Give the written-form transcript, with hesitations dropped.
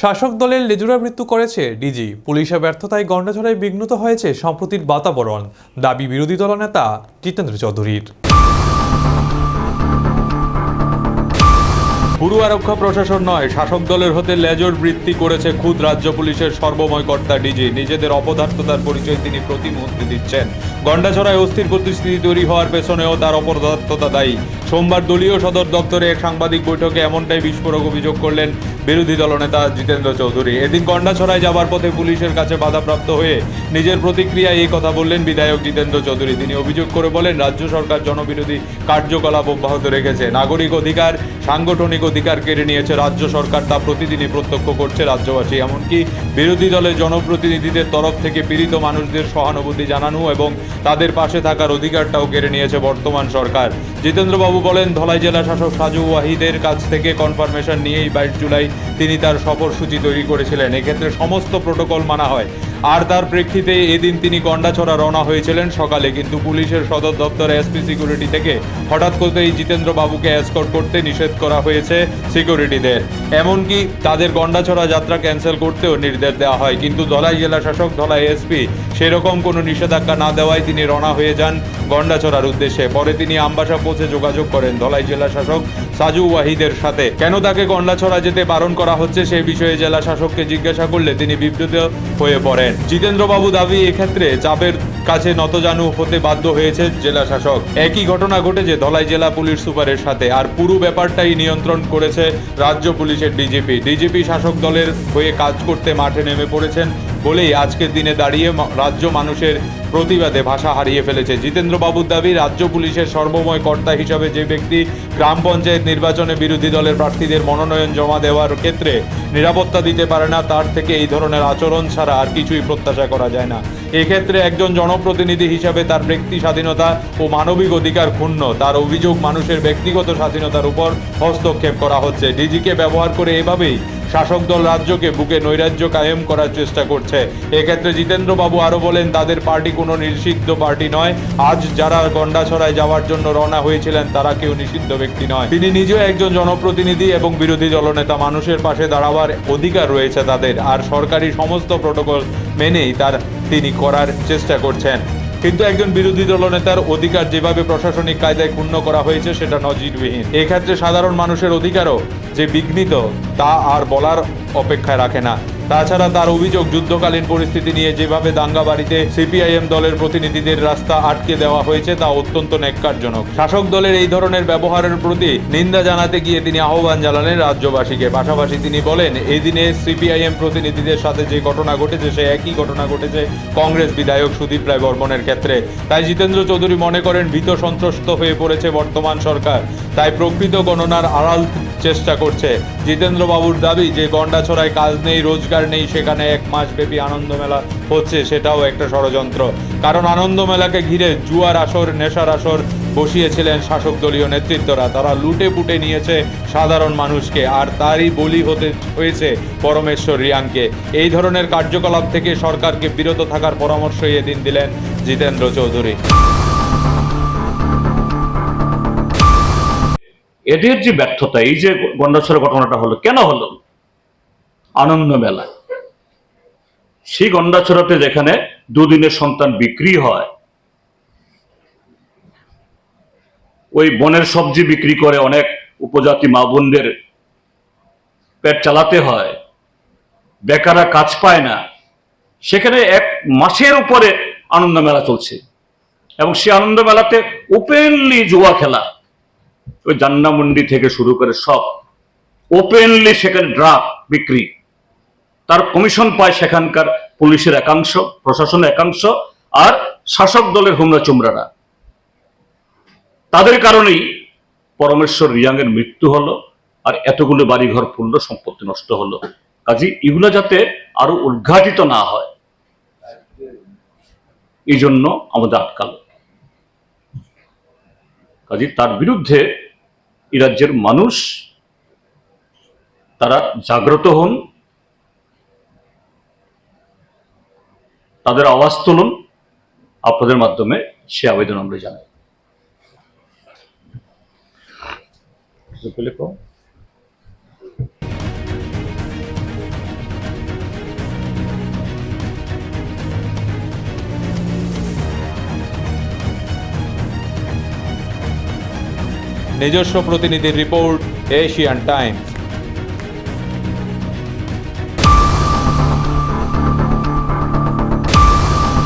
শাসক দলের লেজুরাবৃত্তি করেছে ডিজি, পুলিশের ব্যর্থতায় গন্ডাছড়ায় বিঘ্নিত হয়েছে সম্প্রতির বাতাবরণ, দাবি বিরোধী দলনেতা জিতেন্দ্র চৌধুরীর। পুরো আরক্ষা প্রশাসন নয়, শাসক দলের হতে লেজর বৃত্তি করেছে খুদ রাজ্য পুলিশের সর্বময় কর্তা ডিজি। নিজেদের অপদার্থতার পরিচয় তিনি প্রতি মুহূর্তে দিচ্ছেন। গন্ডাছড়ায় অস্থির পরিস্থিতি তৈরি হওয়ার পেছনেও তার অপদার্থতা দায়ী। সোমবার দলীয় সদর দপ্তরে এক সাংবাদিক বৈঠকে এমনটাই বিস্ফোরক অভিযোগ করলেন বিরোধী দলনেতা জিতেন্দ্র চৌধুরী। এদিন গন্ডাছড়ায় যাবার পথে পুলিশের কাছে বাধাপ্রাপ্ত হয়ে নিজের প্রতিক্রিয়ায় এই কথা বললেন বিধায়ক জিতেন্দ্র চৌধুরী। তিনি অভিযোগ করে বলেন, রাজ্য সরকার জনবিরোধী কার্যকলাপ অব্যাহত রেখেছে, নাগরিক অধিকার, সাংগঠনিক অধিকার কেড়ে নিয়েছে রাজ্য সরকার, তা প্রতিদিনই প্রত্যক্ষ করছে রাজ্যবাসী। এমনকি বিরোধী দলের জনপ্রতিনিধিদের তরফ থেকে পীড়িত মানুষদের সহানুভূতি জানানো এবং তাদের পাশে থাকার অধিকারটাও কেড়ে নিয়েছে বর্তমান সরকার। জিতেন্দ্রবাবু বলেন, ধলাই জেলা শাসক সাজু ওয়াহিদের কাছ থেকে কনফার্মেশন নিয়েই 22 জুলাই তিনি তার সফরসূচি তৈরি করেছিলেন। এক্ষেত্রে সমস্ত প্রোটোকল মানা হয়, আর তার প্রেক্ষিতে এদিন তিনি গন্ডাছড়া রওনা হয়েছিলেন সকালে। কিন্তু পুলিশের সদর দপ্তরে এসপি সিকিউরিটি থেকে হঠাৎ করেই জিতেন্দ্রবাবুকে এসকর্ট করতে নিষেধ করা হয়েছে সিকিউরিটিদের। এমনকি তাদের গন্ডাছড়া যাত্রা ক্যান্সেল করতেও নির্দেশ দেওয়া হয়। কিন্তু ধলাই জেলা শাসক, ধলাই এসপি সেরকম কোনো নিষেধাজ্ঞা না দেওয়ায় তিনি রওনা হয়ে যান গন্ডাছড়ার উদ্দেশ্যে। পরে তিনি আমবাসা পৌঁছে যোগাযোগ করেন ধলাই জেলা শাসক সাজু ওয়াহিদের সাথে। কেন তাকে গন্ডাছড়া যেতে বারণ করা হচ্ছে সেই বিষয়ে জেলা শাসককে জিজ্ঞাসা করলে তিনি বিব্রত হয়ে পড়েন। জিতেন্দ্রবাবু দাবি, এক্ষেত্রে চাপের কাছে নতজানু হতে বাধ্য হয়েছে জেলা শাসক। একই ঘটনা ঘটেছে ধলাই জেলা পুলিশ সুপারের সাথে, আর পুরো ব্যাপারটাই নিয়ন্ত্রণ করেছে রাজ্য পুলিশের ডিজিপি শাসক দলের হয়ে কাজ করতে মাঠে নেমে পড়েছেন বলেই আজকের দিনে দাঁড়িয়ে রাজ্য মানুষের প্রতিবাদে ভাষা হারিয়ে ফেলেছে। জিতেন্দ্রবাবুর দাবি, রাজ্য পুলিশের সর্বময় কর্তা হিসাবে যে ব্যক্তি গ্রাম পঞ্চায়েত নির্বাচনে বিরোধী দলের প্রার্থীদের মনোনয়ন জমা দেওয়ার ক্ষেত্রে নিরাপত্তা দিতে পারে না, তার থেকে এই ধরনের আচরণ ছাড়া আর কিছুই প্রত্যাশা করা যায় না। এক্ষেত্রে একজন জনপ্রতিনিধি হিসাবে তার ব্যক্তি স্বাধীনতা ও মানবিক অধিকার ক্ষুণ্ণ। তার অভিযোগ, মানুষের ব্যক্তিগত স্বাধীনতার উপর হস্তক্ষেপ করা হচ্ছে। ডিজিকে ব্যবহার করে এভাবেই শাসক দল রাজ্যকে বুকে নৈরাজ্য কায়েম করার চেষ্টা করছে। এক্ষেত্রে জিতেন্দ্রবাবু আরও বলেন, তাদের পার্টি কোনো নিষিদ্ধ পার্টি নয়। আজ যারা গন্ডাছড়ায় যাওয়ার জন্য রওনা হয়েছিলেন তারা কেউ নিষিদ্ধ ব্যক্তি নয়। তিনি নিজেও একজন জনপ্রতিনিধি এবং বিরোধী দলনেতা। মানুষের পাশে দাঁড়াবার অধিকার রয়েছে তাদের, আর সরকারি সমস্ত প্রোটোকল মেনেই তিনি করার চেষ্টা করছেন। কিন্তু একজন বিরোধী দলনেতার অধিকার যেভাবে প্রশাসনিক কায়দায় ক্ষুণ্ণ করা হয়েছে সেটা নজিরবিহীন। এক্ষেত্রে সাধারণ মানুষের অধিকারও যে বিঘ্নিত তা আর বলার অপেক্ষায় রাখে না। তাছাড়া তার অভিযোগ, যুদ্ধকালীন পরিস্থিতি নিয়ে যেভাবে দাঙ্গাবাড়িতে সিপিআইএম দলের প্রতিনিধিদের রাস্তা আটকে দেওয়া হয়েছে তা অত্যন্ত ন্যাক্কারজনক। শাসক দলের এই ধরনের ব্যবহারের প্রতি নিন্দা জানাতে গিয়ে তিনি আহ্বান জানালেন রাজ্যবাসীকে। পাশাপাশি তিনি বলেন, এই দিনে সিপিআইএম প্রতিনিধিদের সাথে যে ঘটনা ঘটেছে সে একই ঘটনা ঘটেছে কংগ্রেস বিধায়ক সুদীপ রায় বর্মনের ক্ষেত্রে। তাই জিতেন্দ্র চৌধুরী মনে করেন, ভীত সন্ত্রস্ত হয়ে পড়েছে বর্তমান সরকার, তাই প্রকৃত গণনার আড়াল চেষ্টা করছে। জিতেন্দ্রবাবুর দাবি যে গন্ডাছড়ায় কাজ নেই, রোজগার নেই, সেখানে 1 মাস ব্যাপী আনন্দমেলা হচ্ছে, সেটাও একটা ষড়যন্ত্র। কারণ আনন্দমেলাকে ঘিরে জুয়ার আসর, নেশার আসর বসিয়েছিলেন শাসক দলীয় নেতৃত্বরা। তারা লুটে পুটে নিয়েছে সাধারণ মানুষকে, আর তারই বলি হতে হয়েছে পরমেশ্বর রিয়াংকে। এই ধরনের কার্যকলাপ থেকে সরকারকে বিরত থাকার পরামর্শই এদিন দিলেন জিতেন্দ্র চৌধুরী। এদের যে ব্যর্থতা, এই যে গন্ডাছড়া ঘটনাটা হলো, কেন হলো? আনন্দ মেলা। সেই গন্ডাছড়াতে যেখানে দুদিনের সন্তান বিক্রি হয়, ওই বনের সবজি বিক্রি করে অনেক উপজাতি মা বোনদের পেট চালাতে হয়, বেকাররা কাজ পায় না, সেখানে 1 মাসের উপরে আনন্দ মেলা চলছে। এবং সেই আনন্দ মেলাতে ওপেনলি জুয়া খেলা, ওই জান্নামুন্ডি থেকে শুরু করে সব ওপেনলি সেখানে ড্রাগ বিক্রি। তার কমিশন পায় সেখানকার পুলিশের একাংশ, প্রশাসনের একাংশ, আর শাসক দলের হুমরা চুমরারা। তাদের কারণেই পরমেশ্বর রিয়াংয়ের মৃত্যু হলো, আর এতগুলো বাড়িঘর পুড়লো, সম্পত্তি নষ্ট হলো। কাজে এগুলো যাতে আরো উদ্ঘাটিত না হয়, এই জন্য আমাদের আটকালো। কাজে তার বিরুদ্ধে এই রাজ্যের মানুষ তারা জাগ্রত হন, তাদের আওয়াজ তুলুন। আপনাদের মাধ্যমে সে আবেদন আমরা জানাই। নিজস্ব প্রতিনিধির রিপোর্ট, এশিয়ান টাইমস।